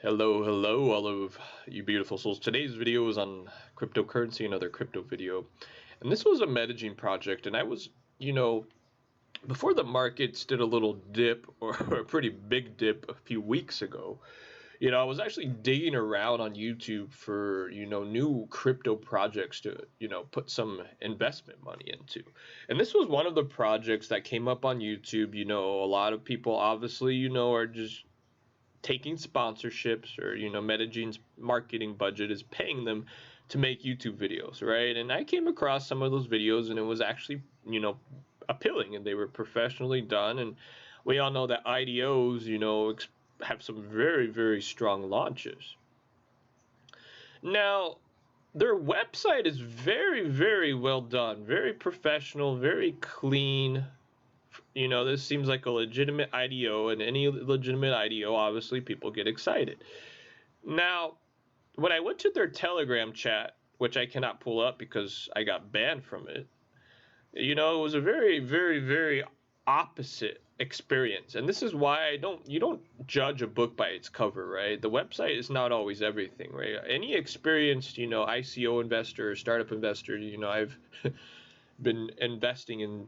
Hello, all of you beautiful souls. Today's video is on cryptocurrency, another crypto video. And this was a Metagene project, and I was, before the markets did a little dip, or a pretty big dip a few weeks ago, I was actually digging around on YouTube for, new crypto projects to, put some investment money into. And this was one of the projects that came up on YouTube. A lot of people obviously, are just taking sponsorships, or Metagene's marketing budget is paying them to make YouTube videos, right? And I came across some of those videos, and it was actually appealing, and they were professionally done. And we all know that IDOs have some very strong launches. Now, their website is very well done, very professional, very clean. This seems like a legitimate IDO, and any legitimate IDO, obviously, people get excited. Now, when I went to their Telegram chat, which I cannot pull up because I got banned from it, it was a very opposite experience. And this is why you don't judge a book by its cover, right? The website is not always everything, right? Any experienced, ICO investor, startup investor, I've been investing in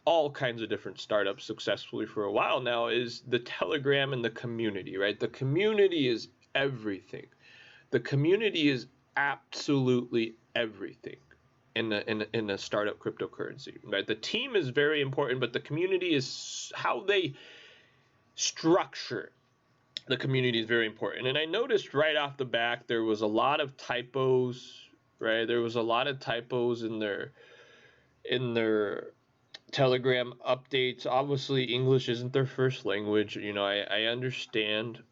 all kinds of different startups successfully for a while now, is the Telegram and the community, right? The community is everything. The community is absolutely everything in a startup cryptocurrency, right? The team is very important, but the community is how they structure. The community is very important. And I noticed right off the back there was a lot of typos, right? There was a lot of typos in their Telegram updates. Obviously, English isn't their first language. I understand,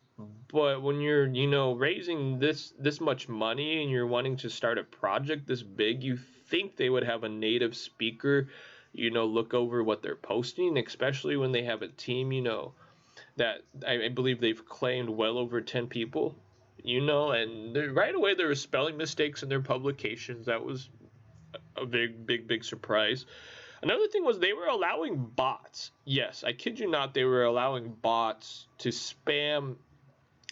but when you're, raising this much money and you're wanting to start a project this big, you think they would have a native speaker, look over what they're posting, especially when they have a team, that I believe they've claimed well over 10 people, and right away there were spelling mistakes in their publications. That was a big surprise. Another thing was they were allowing bots. Yes, I kid you not, they were allowing bots to spam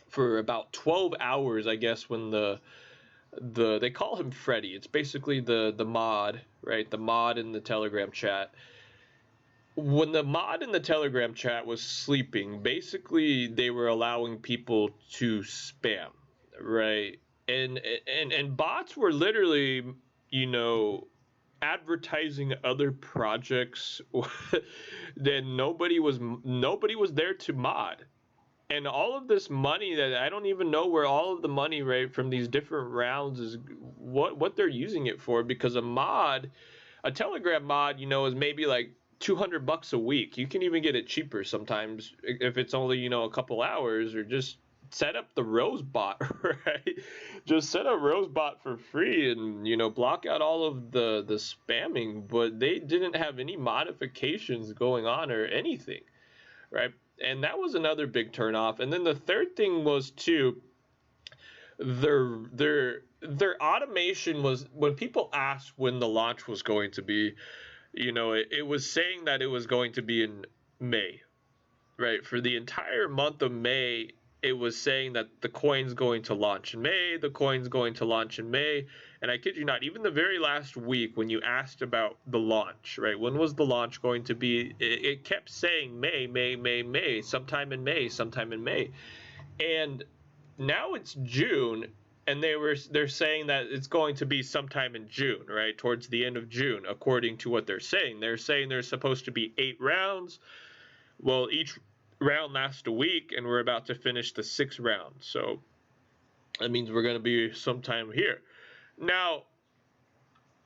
for about 12 hours, I guess, when they call him Freddy. It's basically the mod, right? The mod in the Telegram chat. When the mod in the Telegram chat was sleeping, basically they were allowing people to spam, right? And bots were literally, advertising other projects. Then nobody was there to mod. And all of this money, that I don't even know where all of the money, right, from these different rounds is, what they're using it for, because a Telegram mod, is maybe like $200 a week. You can even get it cheaper sometimes if it's only, a couple hours, or just set up the Rose bot, right? Just set up Rose bot for free, and block out all of the spamming. But they didn't have any modifications going on or anything, right? And that was another big turnoff. And then the third thing was too, their automation was, when people asked when the launch was going to be, it was saying that it was going to be in May, right? For the entire month of May, it was saying that the coin's going to launch in May, the coin's going to launch in May. And I kid you not, even the very last week when you asked about the launch, right? When was the launch going to be? It kept saying May, sometime in May. And now it's June, and they're saying that it's going to be sometime in June, right? Towards the end of June, according to what they're saying. They're saying there's supposed to be 8 rounds. Well, each round lasts a week, and we're about to finish the 6th round. So that means we're going to be sometime here. Now,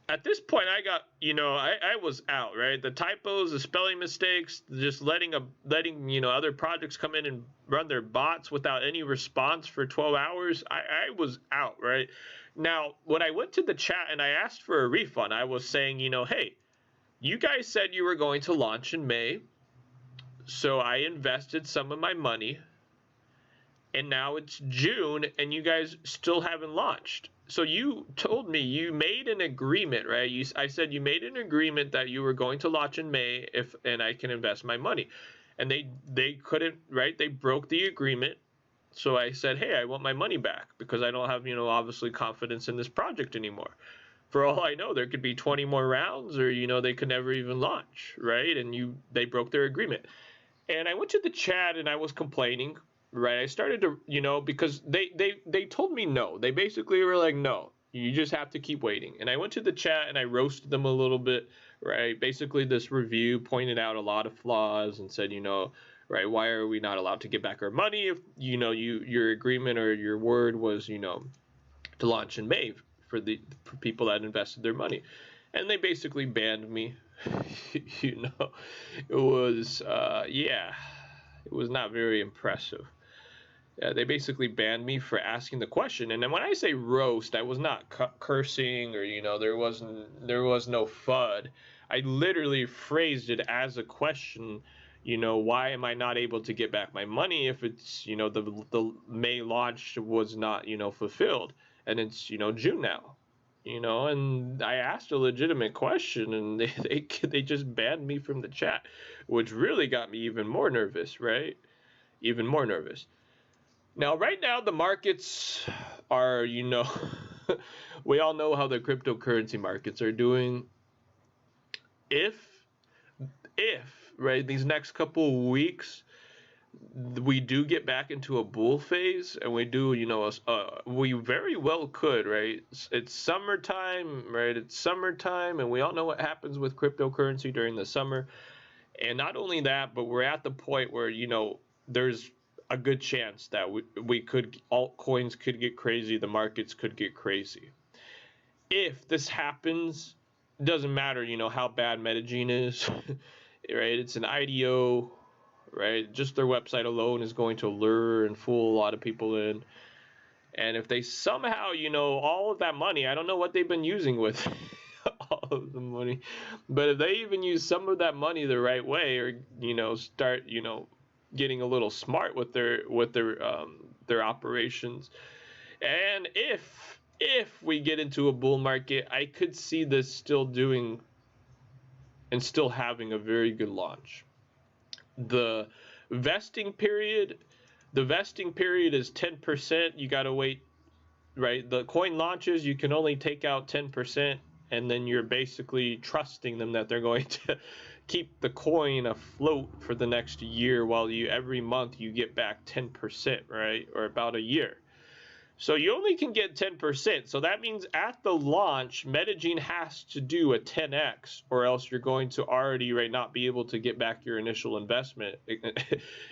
at this point, I got, I was out, right? The typos, the spelling mistakes, just letting other projects come in and run their bots without any response for 12 hours. I was out, right? Now, when I went to the chat and I asked for a refund, I was saying, hey, you guys said you were going to launch in May. So I invested some of my money, and now it's June, and you guys still haven't launched. So you told me you made an agreement, right? I said you made an agreement that you were going to launch in May, and I can invest my money. And they couldn't, right? They broke the agreement. So I said, hey, I want my money back because I don't have, obviously confidence in this project anymore. For all I know, there could be 20 more rounds, or they could never even launch, right? And they broke their agreement. And I went to the chat and I was complaining, right? I started to, because they told me no. They basically were like, no, you just have to keep waiting. And I went to the chat and I roasted them a little bit, right? Basically, this review pointed out a lot of flaws and said, right, why are we not allowed to get back our money if your agreement or your word was, to launch in May for people that invested their money. And they basically banned me. It was it was not very impressive. They basically banned me for asking the question. And then when I say roast, I was not cursing, or there was no FUD. I literally phrased it as a question. Why am I not able to get back my money if it's the May launch was not fulfilled, and it's June now. And I asked a legitimate question, and they just banned me from the chat, which really got me even more nervous, right? Even more nervous. Now, right now, the markets are, we all know how the cryptocurrency markets are doing. If, right, these next couple of weeks, we do get back into a bull phase, and we do, we very well could, right? It's summertime, right? It's summertime, and we all know what happens with cryptocurrency during the summer. And not only that, but we're at the point where, there's a good chance that altcoins could get crazy, the markets could get crazy. If this happens, it doesn't matter, how bad Metagene is, right? It's an IDO, right? Just their website alone is going to lure and fool a lot of people in. And if they somehow, all of that money, I don't know what they've been using with all of the money, but if they even use some of that money the right way, or start getting a little smart with their operations, and if we get into a bull market, I could see this still doing and still having a very good launch. The vesting period is 10%. You got to wait, right? The coin launches, you can only take out 10%, and then you're basically trusting them that they're going to keep the coin afloat for the next year, while every month you get back 10%, right? Or about a year. So you only can get 10%. So that means at the launch, Metagene has to do a 10x, or else you're going to already, right, not be able to get back your initial investment,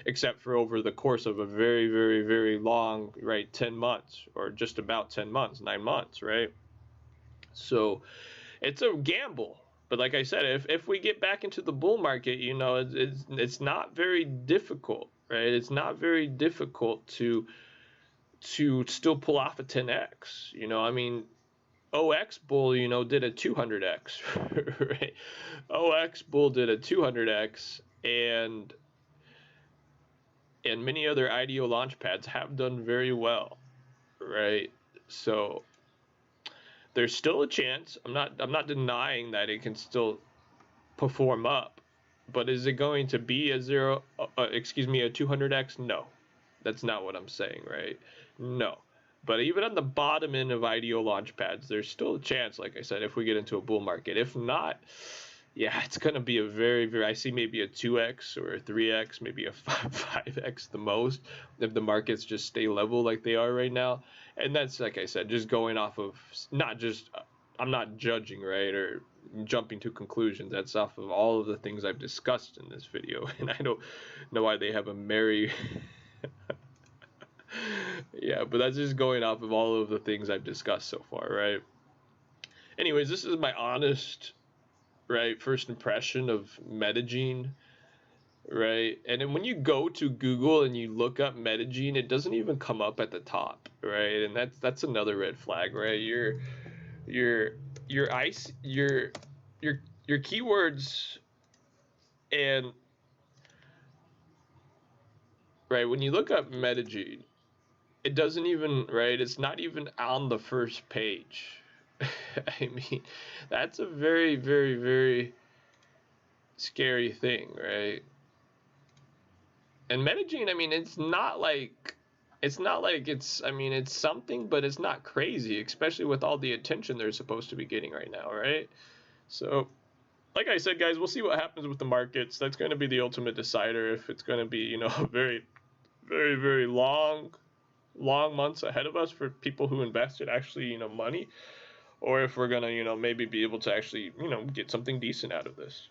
except for over the course of a very, very, very long, right, 10 months, or just about 10 months, 9 months, right? So it's a gamble. But like I said, if we get back into the bull market, it's not very difficult, right? It's not very difficult to still pull off a 10x. I mean, OX Bull, did a 200x, right? OX Bull did a 200x, and many other IDO Launchpads have done very well, right? So there's still a chance. I'm not denying that it can still perform up, but is it going to be a 200x? No, that's not what I'm saying, right? No. But even on the bottom end of IDO Launchpads, there's still a chance, like I said, if we get into a bull market. If not, yeah, it's going to be a very, very, I see maybe a 2x or a 3x, maybe a 5x the most, if the markets just stay level like they are right now. And that's, like I said, just going off of, I'm not judging, right, or jumping to conclusions. That's off of all of the things I've discussed in this video. And I don't know why they have a merry... Yeah, but that's just going off of all of the things I've discussed so far, right? Anyways, this is my honest, right, first impression of Metagene, right? And then when you go to Google and you look up Metagene, it doesn't even come up at the top, right? And that's another red flag, right? Your keywords, and right, when you look up Metagene, it doesn't even, right, it's not even on the first page. I mean, that's a very, very, very scary thing, right? And Metagene, I mean, it's not like it's not like it's, I mean, it's something, but it's not crazy, especially with all the attention they're supposed to be getting right now, right? So, like I said, guys, we'll see what happens with the markets. That's going to be the ultimate decider if it's going to be, you know, very, very, very long months ahead of us for people who invested actually, you know, money, or if we're going to, you know, maybe be able to actually, you know, get something decent out of this.